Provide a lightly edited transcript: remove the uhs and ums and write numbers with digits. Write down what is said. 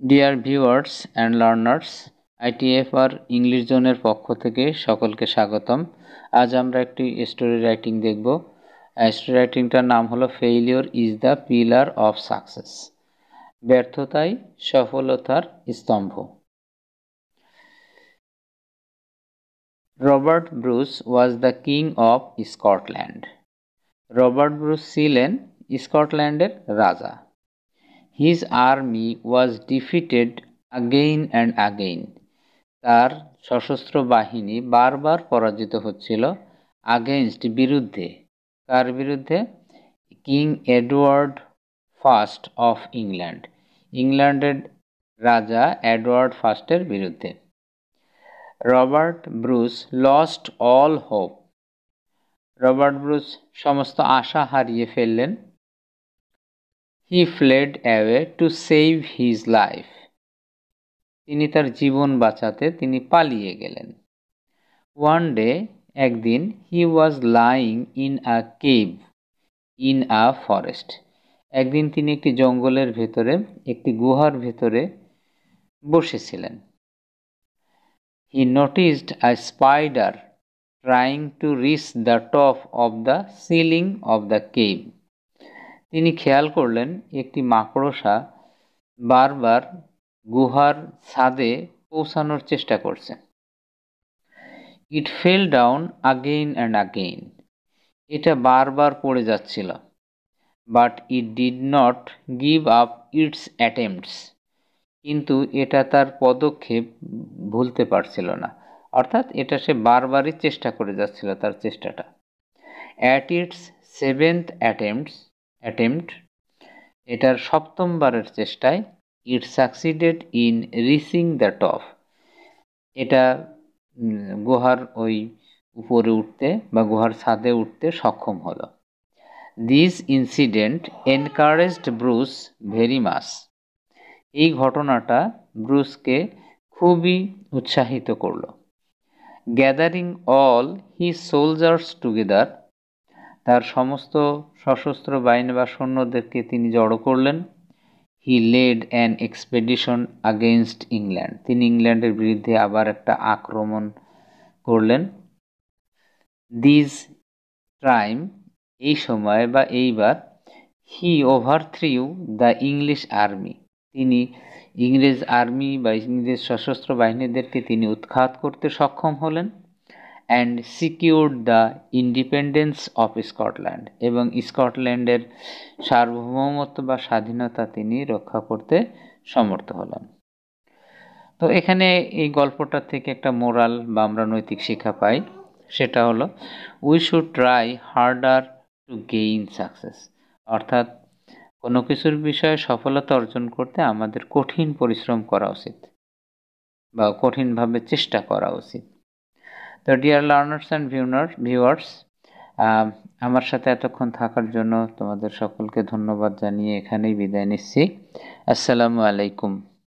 Dear viewers and learners, ITFR English জোনের পক্ষ থেকে সকলকে স্বাগতম। আজ আমরা একটি স্টোরি রাইটিং দেখব। স্টোরি রাইটিংটার নাম হলো failure is the pillar of success. ব্যর্থতাই সফলতার স্তম্ভ। Robert Bruce was the king of Scotland. Robert Bruce ছিলেন স্কটল্যান্ডের রাজা। His army was defeated again and again. তার সশস্ত্র বাহিনী বারবার পরাজিত হচ্ছিল। against বিরুদ্ধে। কার বিরুদ্ধে? King Edward first of England. ইংল্যান্ডের রাজা এডওয়ার্ড ফার্স্টের বিরুদ্ধে। Robert Bruce lost all hope. Robert Bruce সমস্ত আশা হারিয়ে ফেললেন। He fled away to save his life. তিনি তার জীবন বাঁচাতে তিনি পালিয়ে গেলেন। One day, একদিন, he was lying in a cave in a forest. একদিন তিনি একটি জঙ্গলের ভেতরে, একটি গুহার ভেতরে বসেছিলেন। He noticed a spider trying to reach the top of the ceiling of the cave. তিনি খেয়াল করলেন একটি মাকড়সা বারবার গুহার ছাদে পৌঁছানোর চেষ্টা করছে। It fell down again and again. এটা বারবার পড়ে যাচ্ছিল। But it did not give up its attempts. কিন্তু এটা তার পদক্ষেপ ভুলতে পারছিল না। অর্থাৎ এটা সে বারবারই চেষ্টা করে যাচ্ছিল তার চেষ্টাটা। At its seventh attempt, এটার সপ্তমবারের চেষ্টায় it succeeded in reaching the top. এটা গুহার ওই উপরে উঠতে বা গুহার ছাদে উঠতে সক্ষম হলো। This incident encouraged Bruce very much. এই ঘটনাটা ব্রুসকে খুবই উৎসাহিত করলো। Gathering all his soldiers together, তার সমস্ত সশস্ত্র বাহিনী বা সৈন্যদেরকে তিনি জড়ো করলেন। He led an expedition against England. তিনি ইংল্যান্ডের বিরুদ্ধে আবার একটা আক্রমণ করলেন। This time, এই সময় বা এইবার, he overthrew the English army. তিনি ইংরেজ আর্মি বা ইংরেজ সশস্ত্র বাহিনীদেরকে তিনি উৎখাত করতে সক্ষম হলেন। and secured the independence of Scotland, এবং স্কটল্যান্ডের সার্বভৌমত্ব বা স্বাধীনতা তিনি রক্ষা করতে সমর্থ হলেন। তো এখানে এই গল্পটা থেকে একটা মোরাল বা আমরা নৈতিক শিক্ষা পাই, সেটা হলো we should try harder to gain success. অর্থাৎ কোনো কিছুর বিষয়ে সফলতা অর্জন করতে আমাদের কঠিন পরিশ্রম করা উচিত বা কঠিনভাবে চেষ্টা করা উচিত। তো ডিয়ার লার্নার্স অ্যান্ড ভিউয়ার্স, আমার সাথে এতক্ষণ থাকার জন্য তোমাদের সকলকে ধন্যবাদ জানিয়ে এখানেই বিদায় নিচ্ছি। আসসালামু আলাইকুম।